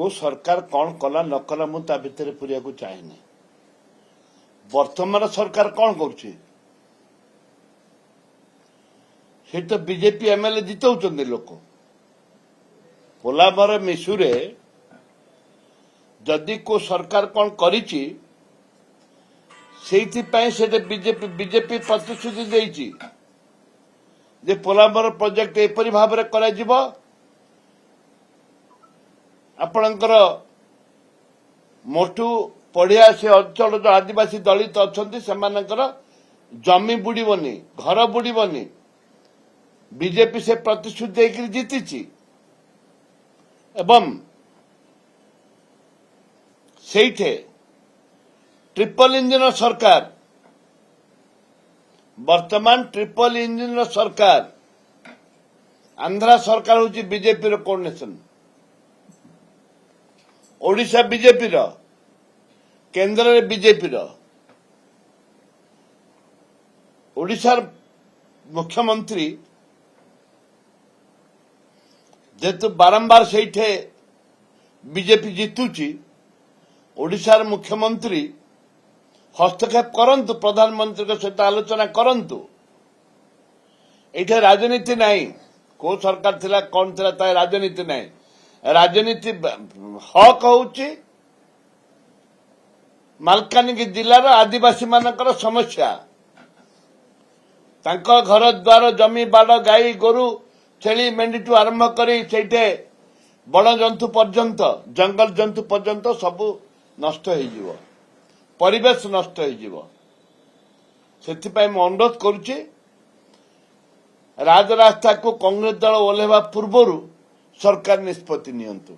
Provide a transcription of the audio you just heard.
को सरकार कौन कला न कला मु ता भितर पुरिया को चाहेनी। वर्तमान सरकार कौन करुछि से तो बीजेपी एमएलए जितौचंदी लोक पोलामर मिसुरे जदि को सरकार कौन करिछि सेइथिपाई से बीजेपी प्रतिश्रुति देइछि जे पोलामर प्रोजेक्ट एपरि भाबरे करा जिवो आपणकर मोटू पढ़िया से अंचल जो आदिवासी दलित अच्छा से जमी बुड़बनी घर बुड़बनी बीजेपी से प्रतिश्रुति देकर जीति एवं सेठे ट्रिपल इंजिन सरकार वर्तमान ट्रिपल इंजिन सरकार आंध्रा सरकार हूँ बीजेपी कोऑर्डिनेशन ओडिशा बीजेपी केंद्र में बीजेपी ओडिशार मुख्यमंत्री जेतु बारंबार से बीजेपी जीतुची ओडिशार मुख्यमंत्री हस्तक्षेप करंतु प्रधानमंत्री के सहित आलोचना करंतु एठे राजनीति नहीं को सरकार थिला कौन थिला ता राजनीति नहीं राजनीति हक होउची मालकानगिरी जिलार आदिवासी मानकर समस्या तांको घर द्वार जमी बाड़ गाई गोरु छेली मेंढी आरंभ करी सेठे बड़ जंतु पर्यंत जंगल जंतु पर्यंत सबु नष्ट हो परिवेश नष्ट हो सेथिपाई मैं अनुरोध करुच्ची राजरास्ता को कांग्रेस दल ओह्लैवा पूर्व सरकार निष्पत्ति नियंतु।